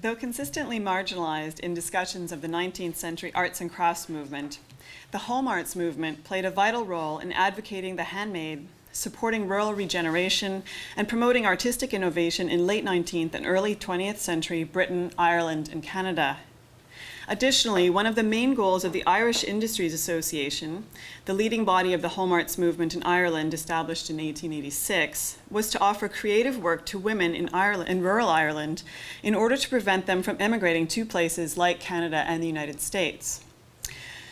Though consistently marginalized in discussions of the 19th century arts and crafts movement, the home arts movement played a vital role in advocating the handmade, supporting rural regeneration, and promoting artistic innovation in late 19th and early 20th century Britain, Ireland, and Canada. Additionally, one of the main goals of the Irish Industries Association, the leading body of the home arts movement in Ireland established in 1886, was to offer creative work to women in rural Ireland in order to prevent them from emigrating to places like Canada and the United States.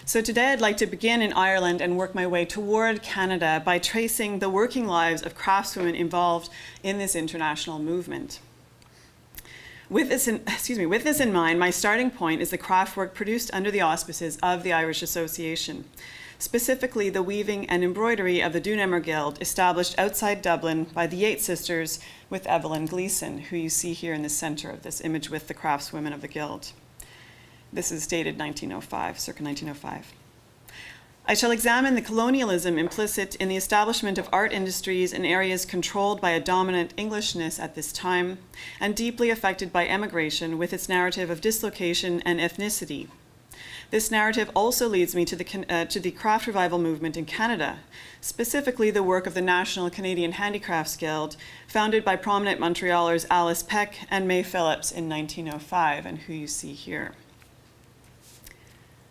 So today I'd like to begin in Ireland and work my way toward Canada by tracing the working lives of craftswomen involved in this international movement. With this in mind, my starting point is the craft work produced under the auspices of the Irish Association, specifically the weaving and embroidery of the Dunammer Guild, established outside Dublin by the Yates sisters with Evelyn Gleeson, who you see here in the center of this image with the craftswomen of the Guild. This is dated 1905, circa 1905. I shall examine the colonialism implicit in the establishment of art industries in areas controlled by a dominant Englishness at this time, and deeply affected by emigration with its narrative of dislocation and ethnicity. This narrative also leads me to the craft revival movement in Canada, specifically the work of the National Canadian Handicrafts Guild, founded by prominent Montrealers Alice Peck and May Phillips in 1905, and who you see here.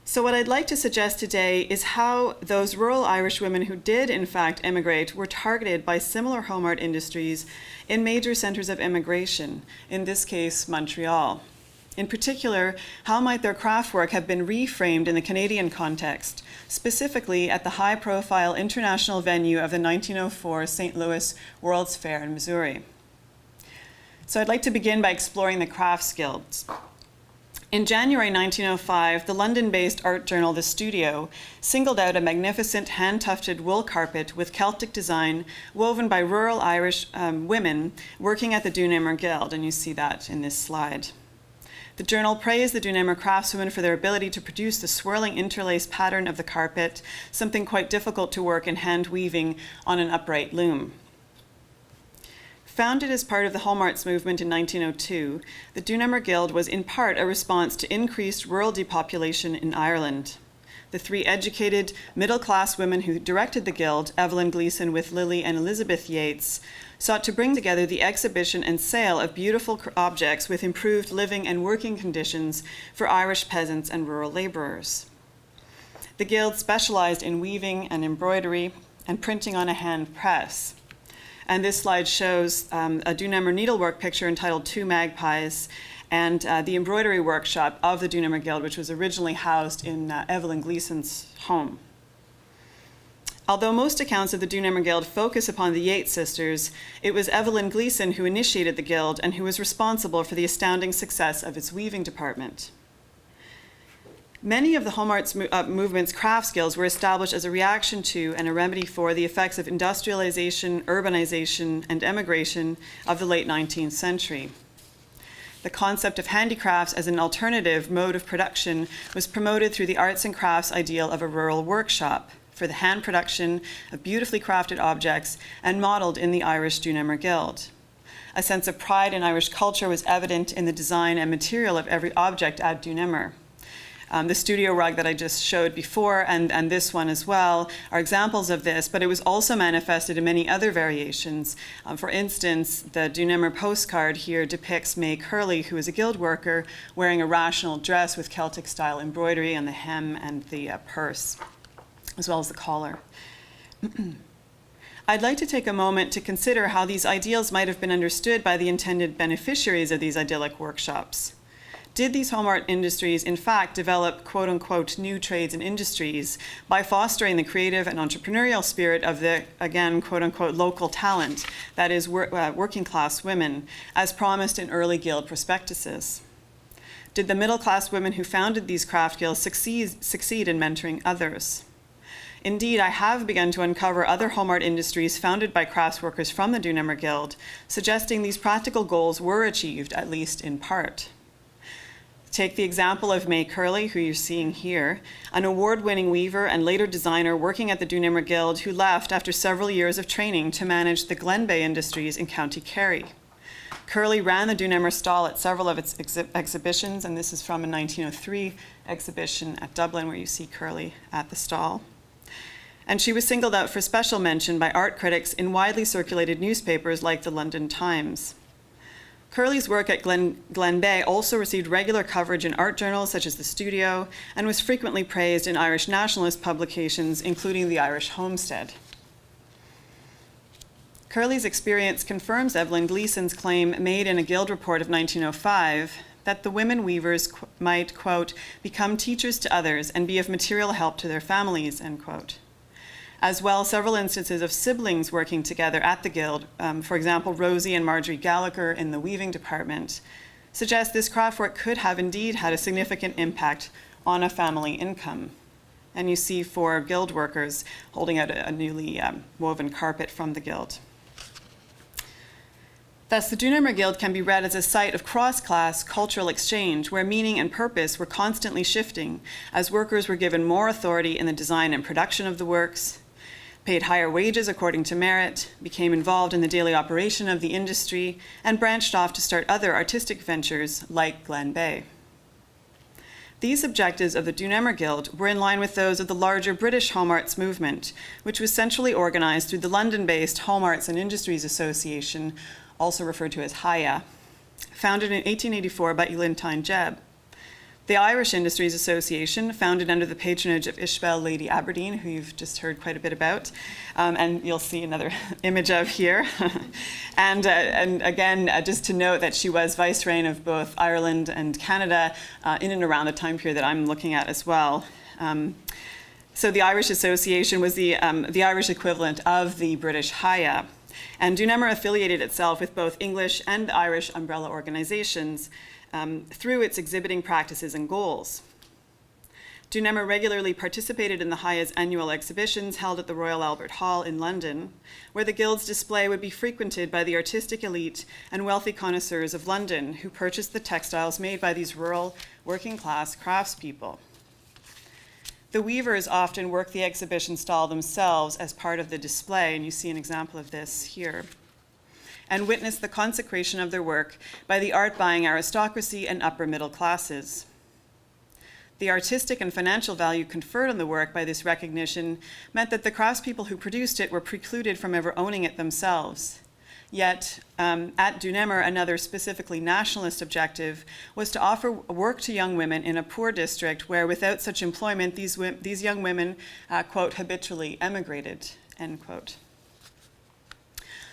So what I'd like to suggest today is how those rural Irish women who did in fact emigrate were targeted by similar home art industries in major centers of immigration, in this case, Montreal. In particular, how might their craft work have been reframed in the Canadian context, specifically at the high-profile international venue of the 1904 St. Louis World's Fair in Missouri. So I'd like to begin by exploring the crafts guilds. In January 1905, the London-based art journal The Studio singled out a magnificent hand-tufted wool carpet with Celtic design woven by rural Irish women working at the Dunammer Guild, and you see that in this slide. The journal praised the Dunammer craftswomen for their ability to produce the swirling interlace pattern of the carpet, something quite difficult to work in hand weaving on an upright loom. Founded as part of the home arts movement in 1902, the Dunammer Guild was in part a response to increased rural depopulation in Ireland. The three educated, middle-class women who directed the Guild, Evelyn Gleeson with Lily and Elizabeth Yates, sought to bring together the exhibition and sale of beautiful objects with improved living and working conditions for Irish peasants and rural laborers. The Guild specialized in weaving and embroidery and printing on a hand press. And this slide shows a Dunammer needlework picture entitled Two Magpies, and the embroidery workshop of the Dunammer Guild, which was originally housed in Evelyn Gleeson's home. Although most accounts of the Dunammer Guild focus upon the Yates sisters, it was Evelyn Gleeson who initiated the Guild and who was responsible for the astounding success of its weaving department. Many of the home arts movement's crafts guilds were established as a reaction to and a remedy for the effects of industrialization, urbanization, and emigration of the late 19th century. The concept of handicrafts as an alternative mode of production was promoted through the arts and crafts ideal of a rural workshop for the hand production of beautifully crafted objects and modeled in the Irish Dunammer Guild. A sense of pride in Irish culture was evident in the design and material of every object at Dunammer. The studio rug that I just showed before and this one as well are examples of this, but it was also manifested in many other variations. For instance, the Dunammer postcard here depicts May Curley, who is a guild worker, wearing a rational dress with Celtic-style embroidery on the hem and the purse, as well as the collar. I'd like to take a moment to consider how these ideals might have been understood by the intended beneficiaries of these idyllic workshops. Did these home art industries, in fact, develop quote-unquote new trades and industries by fostering the creative and entrepreneurial spirit of the, again, quote-unquote local talent, that is, working class women, as promised in early guild prospectuses? Did the middle-class women who founded these craft guilds succeed in mentoring others? Indeed, I have begun to uncover other home art industries founded by crafts workers from the Dunammer Guild, suggesting these practical goals were achieved, at least in part. Take the example of May Curley, who you're seeing here, an award-winning weaver and later designer working at the Dunammer Guild who left after several years of training to manage the Glen Bay Industries in County Kerry. Curley ran the Dunammer stall at several of its exhibitions, and this is from a 1903 exhibition at Dublin where you see Curley at the stall. And she was singled out for special mention by art critics in widely circulated newspapers like the London Times. Curley's work at Glen Bay also received regular coverage in art journals such as The Studio, and was frequently praised in Irish nationalist publications, including the Irish Homestead. Curley's experience confirms Evelyn Gleason's claim made in a Guild report of 1905 that the women weavers might, quote, become teachers to others and be of material help to their families, end quote. As well, several instances of siblings working together at the Guild, for example, Rosie and Marjorie Gallagher in the weaving department, suggest this craftwork could have indeed had a significant impact on a family income. And you see 4 Guild workers holding out a newly woven carpet from the Guild. Thus, the Dunammer Guild can be read as a site of cross-class cultural exchange where meaning and purpose were constantly shifting as workers were given more authority in the design and production of the works, paid higher wages according to merit, became involved in the daily operation of the industry, and branched off to start other artistic ventures like Glen Bay. These objectives of the Dunammer Guild were in line with those of the larger British Home Arts movement, which was centrally organized through the London-based Home Arts and Industries Association, also referred to as CWAHI, founded in 1884 by Elaine Paterson. The Irish Industries Association, founded under the patronage of Ishbel Lady Aberdeen, who you've just heard quite a bit about, and you'll see another image of here. and again, just to note that she was vicereine of both Ireland and Canada in and around the time period that I'm looking at as well. So the Irish Association was the Irish equivalent of the British CWAHI. And Dunammer affiliated itself with both English and Irish umbrella organizations through its exhibiting practices and goals. Dunammer regularly participated in the CWAHI's annual exhibitions held at the Royal Albert Hall in London, where the Guild's display would be frequented by the artistic elite and wealthy connoisseurs of London who purchased the textiles made by these rural, working-class craftspeople. The weavers often worked the exhibition stall themselves as part of the display, and you see an example of this here, and witnessed the consecration of their work by the art-buying aristocracy and upper middle classes. The artistic and financial value conferred on the work by this recognition meant that the craftspeople who produced it were precluded from ever owning it themselves. Yet, at Dunammer, another specifically nationalist objective was to offer work to young women in a poor district where, without such employment, these young women, quote, habitually emigrated, end quote.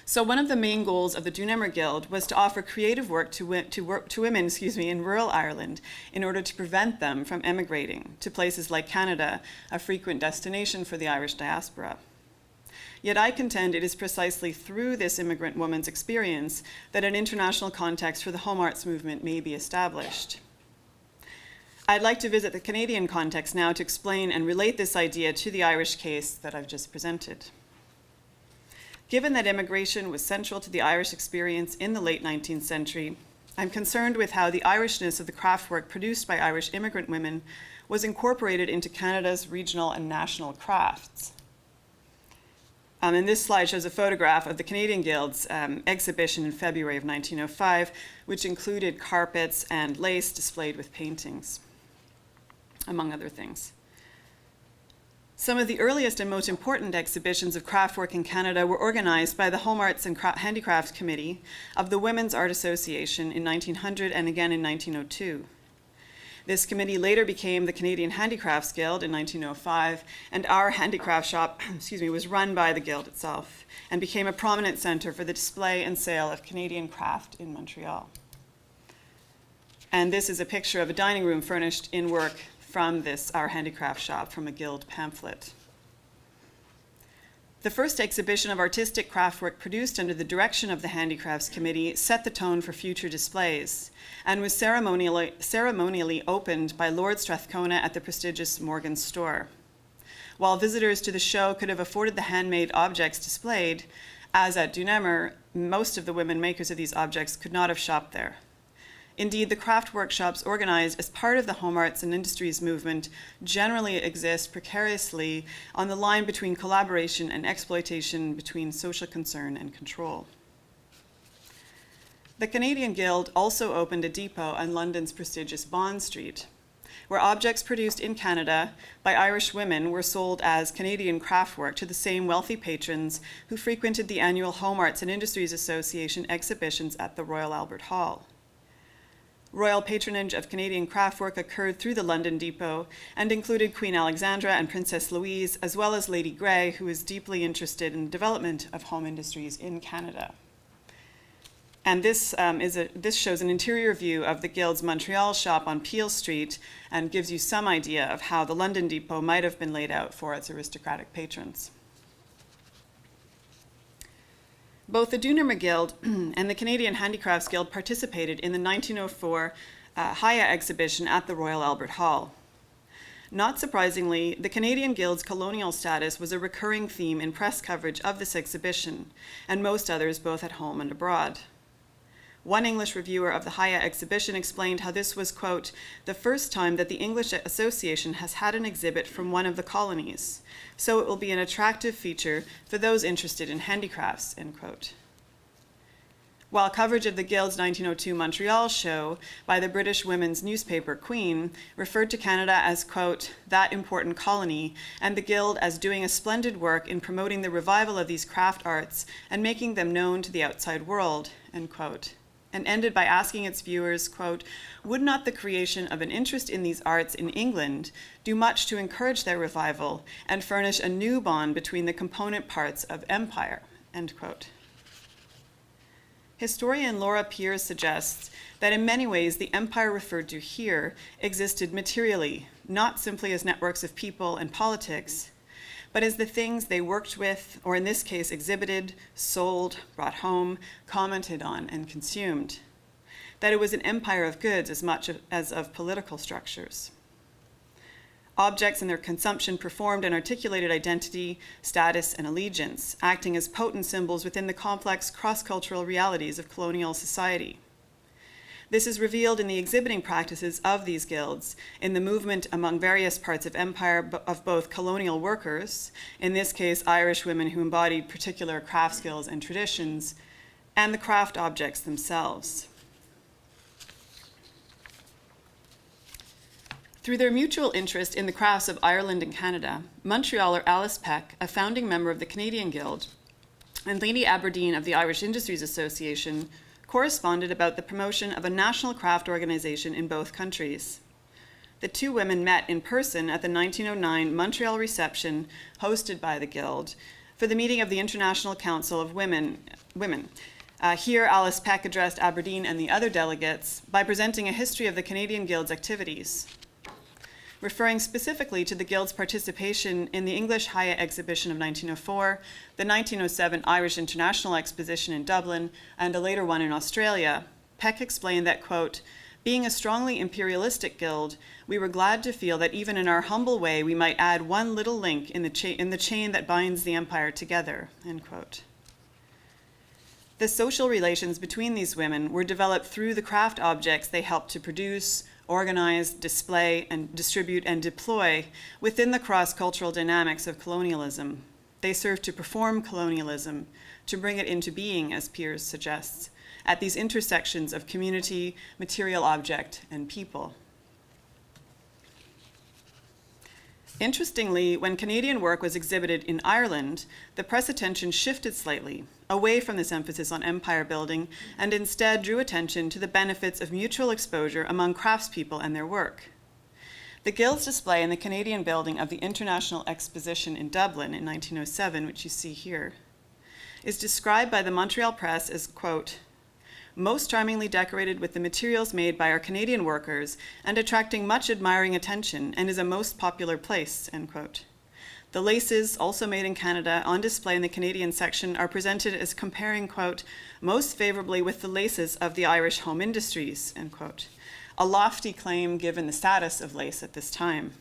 So one of the main goals of the Dunammer Guild was to offer creative work to women in rural Ireland in order to prevent them from emigrating to places like Canada, a frequent destination for the Irish diaspora. Yet I contend it is precisely through this immigrant woman's experience that an international context for the home arts movement may be established. I'd like to visit the Canadian context now to explain and relate this idea to the Irish case that I've just presented. Given that immigration was central to the Irish experience in the late 19th century, I'm concerned with how the Irishness of the craftwork produced by Irish immigrant women was incorporated into Canada's regional and national crafts. And this slide shows a photograph of the Canadian Guild's exhibition in February of 1905, which included carpets and lace displayed with paintings, among other things. Some of the earliest and most important exhibitions of craftwork in Canada were organized by the Home Arts and Handicrafts Committee of the Women's Art Association in 1900 and again in 1902. This committee later became the Canadian Handicrafts Guild in 1905, and our handicraft shop was run by the Guild itself and became a prominent center for the display and sale of Canadian craft in Montreal. And this is a picture of a dining room furnished in work from our handicraft shop from a Guild pamphlet. The first exhibition of artistic craftwork produced under the direction of the Handicrafts Committee set the tone for future displays and was ceremonially opened by Lord Strathcona at the prestigious Morgan store. While visitors to the show could have afforded the handmade objects displayed, as at Dunammer, most of the women makers of these objects could not have shopped there. Indeed, the craft workshops organized as part of the home arts and industries movement generally exist precariously on the line between collaboration and exploitation, between social concern and control. The Canadian Guild also opened a depot on London's prestigious Bond Street, where objects produced in Canada by Irish women were sold as Canadian craftwork to the same wealthy patrons who frequented the annual Home Arts and Industries Association exhibitions at the Royal Albert Hall. Royal patronage of Canadian craftwork occurred through the London depot and included Queen Alexandra and Princess Louise, as well as Lady Grey, who was deeply interested in the development of home industries in Canada. And this shows an interior view of the Guild's Montreal shop on Peel Street and gives you some idea of how the London depot might have been laid out for its aristocratic patrons. Both the Doonarma Guild and the Canadian Handicrafts Guild participated in the 1904 CWAHI exhibition at the Royal Albert Hall. Not surprisingly, the Canadian Guild's colonial status was a recurring theme in press coverage of this exhibition, and most others both at home and abroad. One English reviewer of the CWAHI exhibition explained how this was, quote, the first time that the English Association has had an exhibit from one of the colonies, so it will be an attractive feature for those interested in handicrafts, end quote. While coverage of the Guild's 1902 Montreal show by the British women's newspaper Queen referred to Canada as, quote, that important colony, and the Guild as doing a splendid work in promoting the revival of these craft arts and making them known to the outside world, end quote, and ended by asking its viewers, quote, would not the creation of an interest in these arts in England do much to encourage their revival and furnish a new bond between the component parts of empire, end quote. Historian Laura Peers suggests that in many ways the empire referred to here existed materially, not simply as networks of people and politics, but as the things they worked with, or in this case exhibited, sold, brought home, commented on, and consumed. That it was an empire of goods as much as of political structures. Objects and their consumption performed and articulated identity, status, and allegiance, acting as potent symbols within the complex cross-cultural realities of colonial society. This is revealed in the exhibiting practices of these guilds, in the movement among various parts of empire of both colonial workers, in this case Irish women who embodied particular craft skills and traditions, and the craft objects themselves. Through their mutual interest in the crafts of Ireland and Canada, Montrealer Alice Peck, a founding member of the Canadian Guild, and Lady Aberdeen of the Irish Industries Association, corresponded about the promotion of a national craft organization in both countries. The two women met in person at the 1909 Montreal reception hosted by the Guild for the meeting of the International Council of Women. Here, Alice Peck addressed Aberdeen and the other delegates by presenting a history of the Canadian Guild's activities. Referring specifically to the Guild's participation in the English CWAHI exhibition of 1904, the 1907 Irish International Exposition in Dublin, and a later one in Australia, Peck explained that, quote, being a strongly imperialistic guild, we were glad to feel that even in our humble way we might add one little link in the chain that binds the empire together, end quote. The social relations between these women were developed through the craft objects they helped to produce, organize, display, and distribute and deploy within the cross-cultural dynamics of colonialism. They serve to perform colonialism, to bring it into being, as Peers suggests, at these intersections of community, material object, and people. Interestingly, when Canadian work was exhibited in Ireland, the press attention shifted slightly, away from this emphasis on empire building, and instead drew attention to the benefits of mutual exposure among craftspeople and their work. The Guild's display in the Canadian building of the International Exposition in Dublin in 1907, which you see here, is described by the Montreal Press as, quote, most charmingly decorated with the materials made by our Canadian workers and attracting much admiring attention, and is a most popular place, end quote. The laces, also made in Canada, on display in the Canadian section are presented as comparing, quote, most favorably with the laces of the Irish home industries, end quote. A lofty claim given the status of lace at this time.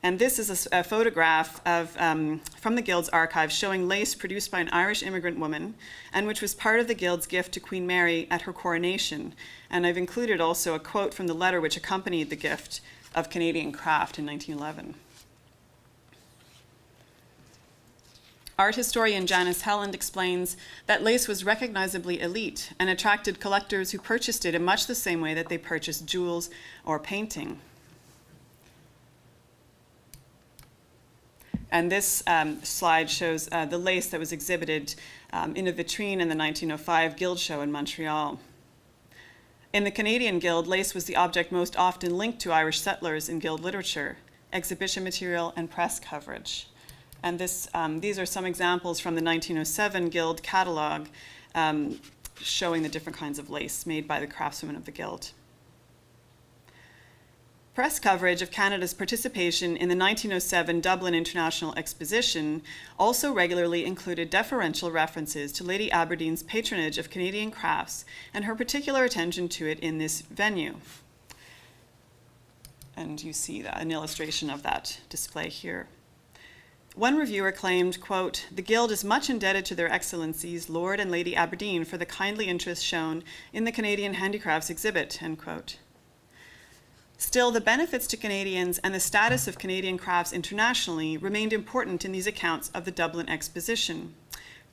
And this is a photograph of, from the Guild's archives showing lace produced by an Irish immigrant woman, and which was part of the Guild's gift to Queen Mary at her coronation. And I've included also a quote from the letter which accompanied the gift of Canadian craft in 1911. Art historian Janice Helland explains that lace was recognizably elite and attracted collectors who purchased it in much the same way that they purchased jewels or painting. And this slide shows the lace that was exhibited in a vitrine in the 1905 Guild Show in Montreal. In the Canadian Guild, lace was the object most often linked to Irish settlers in Guild literature, exhibition material, and press coverage. And these are some examples from the 1907 Guild catalog showing the different kinds of lace made by the craftswomen of the Guild. Press coverage of Canada's participation in the 1907 Dublin International Exposition also regularly included deferential references to Lady Aberdeen's patronage of Canadian crafts and her particular attention to it in this venue. And you see an illustration of that display here. One reviewer claimed, quote, "The Guild is much indebted to their excellencies, Lord and Lady Aberdeen, for the kindly interest shown in the Canadian Handicrafts exhibit," end quote. Still, the benefits to Canadians and the status of Canadian crafts internationally remained important in these accounts of the Dublin Exposition.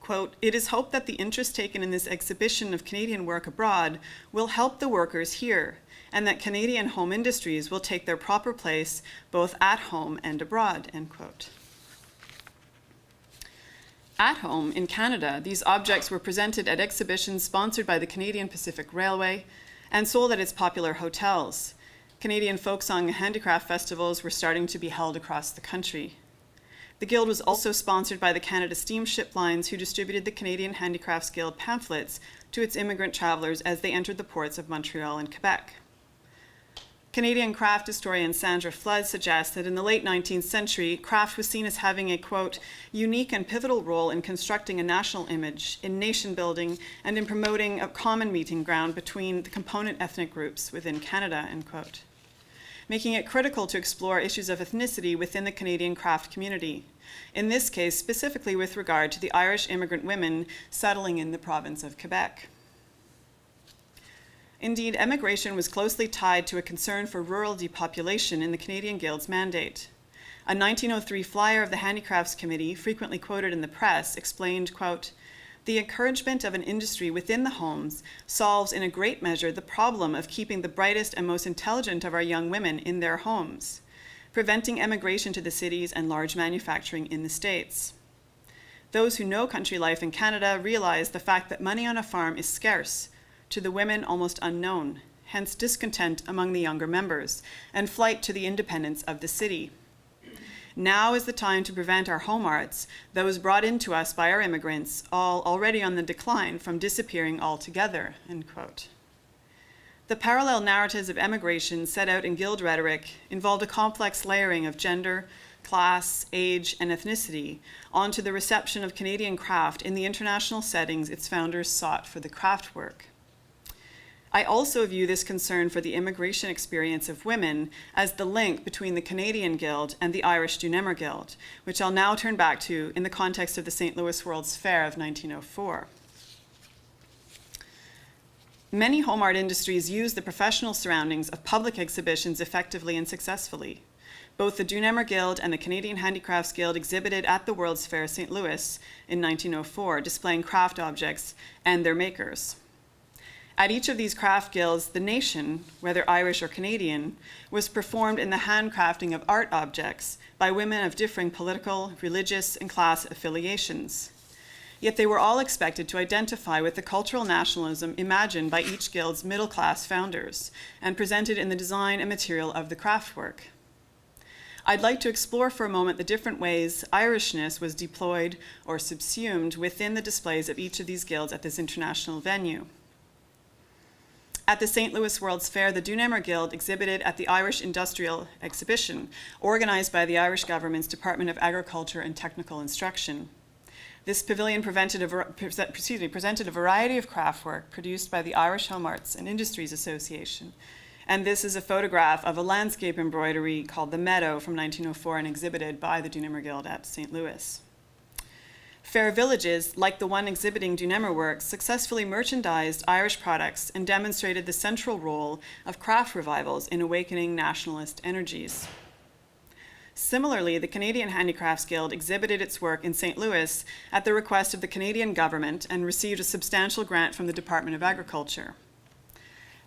Quote, "It is hoped that the interest taken in this exhibition of Canadian work abroad will help the workers here, and that Canadian home industries will take their proper place both at home and abroad," end quote. At home, in Canada, these objects were presented at exhibitions sponsored by the Canadian Pacific Railway and sold at its popular hotels. Canadian folk song and handicraft festivals were starting to be held across the country. The Guild was also sponsored by the Canada Steamship Lines, who distributed the Canadian Handicrafts Guild pamphlets to its immigrant travelers as they entered the ports of Montreal and Quebec. Canadian craft historian Sandra Flood suggests that in the late 19th century, craft was seen as having a, quote, "unique and pivotal role in constructing a national image, in nation building, and in promoting a common meeting ground between the component ethnic groups within Canada," end quote, making it critical to explore issues of ethnicity within the Canadian craft community, in this case specifically with regard to the Irish immigrant women settling in the province of Quebec. Indeed, emigration was closely tied to a concern for rural depopulation in the Canadian Guild's mandate. A 1903 flyer of the Handicrafts Committee, frequently quoted in the press, explained, quote, "The encouragement of an industry within the homes solves in a great measure the problem of keeping the brightest and most intelligent of our young women in their homes, preventing emigration to the cities and large manufacturing in the States. Those who know country life in Canada realize the fact that money on a farm is scarce, to the women almost unknown, hence discontent among the younger members, and flight to the independence of the city. Now is the time to prevent our home arts, those brought into us by our immigrants, all already on the decline, from disappearing altogether," end quote. The parallel narratives of emigration set out in Guild rhetoric involved a complex layering of gender, class, age, and ethnicity onto the reception of Canadian craft in the international settings its founders sought for the craft work. I also view this concern for the immigration experience of women as the link between the Canadian Guild and the Irish Dunammer Guild, which I'll now turn back to in the context of the St. Louis World's Fair of 1904. Many home art industries use the professional surroundings of public exhibitions effectively and successfully. Both the Dunammer Guild and the Canadian Handicrafts Guild exhibited at the World's Fair St. Louis in 1904, displaying craft objects and their makers. At each of these craft guilds, the nation, whether Irish or Canadian, was performed in the handcrafting of art objects by women of differing political, religious, and class affiliations. Yet they were all expected to identify with the cultural nationalism imagined by each guild's middle-class founders and presented in the design and material of the craftwork. I'd like to explore for a moment the different ways Irishness was deployed or subsumed within the displays of each of these guilds at this international venue. At the St. Louis World's Fair, the Dunammer Guild exhibited at the Irish Industrial Exhibition, organized by the Irish government's Department of Agriculture and Technical Instruction. This pavilion presented a variety of craftwork produced by the Irish Home Arts and Industries Association. And this is a photograph of a landscape embroidery called The Meadow from 1904 and exhibited by the Dunammer Guild at St. Louis. Fair villages, like the one exhibiting Dunammer works, successfully merchandised Irish products and demonstrated the central role of craft revivals in awakening nationalist energies. Similarly, the Canadian Handicrafts Guild exhibited its work in St. Louis at the request of the Canadian government and received a substantial grant from the Department of Agriculture.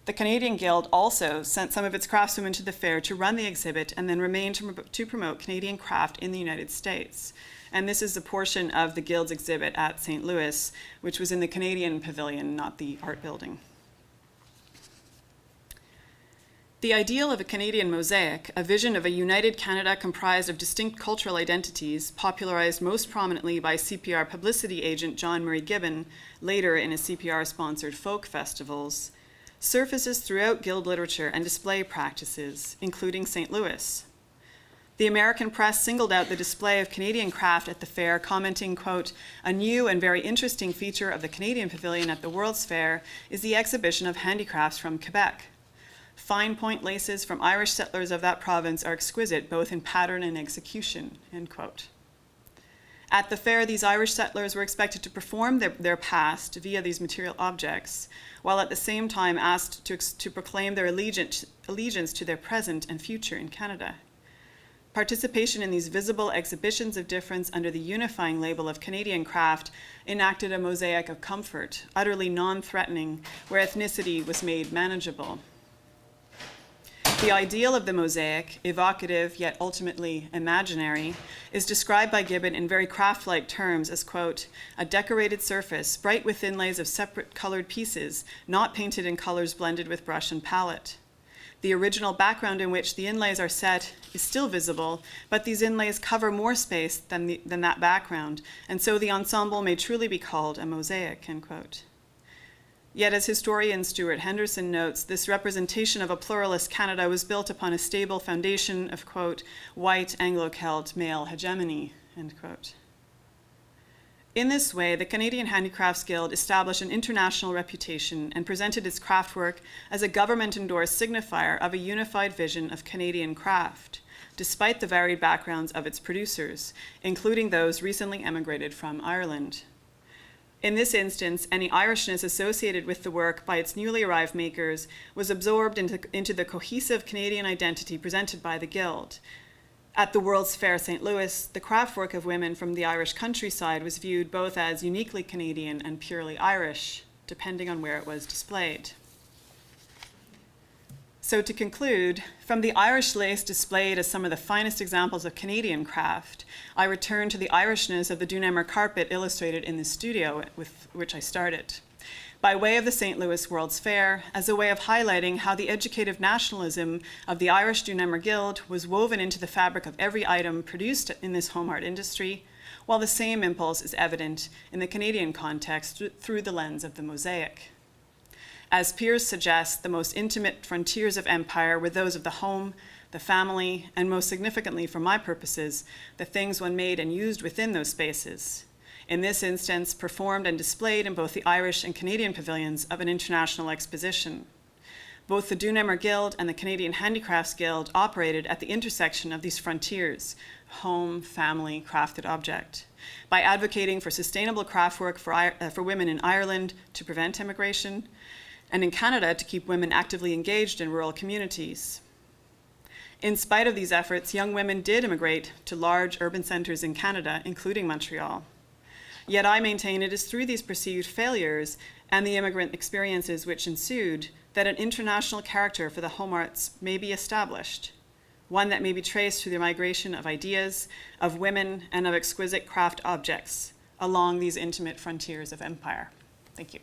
The Canadian Guild also sent some of its craftswomen to the fair to run the exhibit and then remained to promote Canadian craft in the United States. And this is a portion of the Guild's exhibit at St. Louis, which was in the Canadian Pavilion, not the art building. The ideal of a Canadian mosaic, a vision of a united Canada comprised of distinct cultural identities, popularized most prominently by CPR publicity agent John Murray Gibbon, later in his CPR-sponsored folk festivals, surfaces throughout Guild literature and display practices, including St. Louis. The American press singled out the display of Canadian craft at the fair, commenting, quote, "A new and very interesting feature of the Canadian Pavilion at the World's Fair is the exhibition of handicrafts from Quebec. Fine point laces from Irish settlers of that province are exquisite both in pattern and execution," end quote. At the fair, these Irish settlers were expected to perform their past via these material objects, while at the same time asked to proclaim their allegiance to their present and future in Canada. Participation in these visible exhibitions of difference under the unifying label of Canadian craft enacted a mosaic of comfort, utterly non-threatening, where ethnicity was made manageable. The ideal of the mosaic, evocative yet ultimately imaginary, is described by Gibbon in very craft-like terms as, quote, "a decorated surface, bright with inlays of separate colored pieces, not painted in colors blended with brush and palette. The original background in which the inlays are set is still visible, but these inlays cover more space than that background, and so the ensemble may truly be called a mosaic," end quote. Yet, as historian Stuart Henderson notes, this representation of a pluralist Canada was built upon a stable foundation of, quote, "white Anglo-Celt male hegemony," end quote. In this way, the Canadian Handicrafts Guild established an international reputation and presented its craftwork as a government-endorsed signifier of a unified vision of Canadian craft, despite the varied backgrounds of its producers, including those recently emigrated from Ireland. In this instance, any Irishness associated with the work by its newly arrived makers was absorbed into the cohesive Canadian identity presented by the Guild. At the World's Fair St. Louis, the craftwork of women from the Irish countryside was viewed both as uniquely Canadian and purely Irish, depending on where it was displayed. So to conclude, from the Irish lace displayed as some of the finest examples of Canadian craft, I return to the Irishness of the Dunammer carpet illustrated in the studio with which I started, by way of the St. Louis World's Fair, as a way of highlighting how the educative nationalism of the Irish Dunammer Guild was woven into the fabric of every item produced in this home art industry, while the same impulse is evident in the Canadian context through the lens of the mosaic. As Peirce suggests, the most intimate frontiers of empire were those of the home, the family, and most significantly for my purposes, the things one made and used within those spaces. In this instance, performed and displayed in both the Irish and Canadian pavilions of an international exposition. Both the Dunammer Guild and the Canadian Handicrafts Guild operated at the intersection of these frontiers, home, family, crafted object, by advocating for sustainable craftwork for women in Ireland to prevent immigration, and in Canada to keep women actively engaged in rural communities. In spite of these efforts, young women did immigrate to large urban centers in Canada, including Montreal. Yet I maintain it is through these perceived failures and the immigrant experiences which ensued that an international character for the home arts may be established, one that may be traced through the migration of ideas, of women, and of exquisite craft objects along these intimate frontiers of empire. Thank you.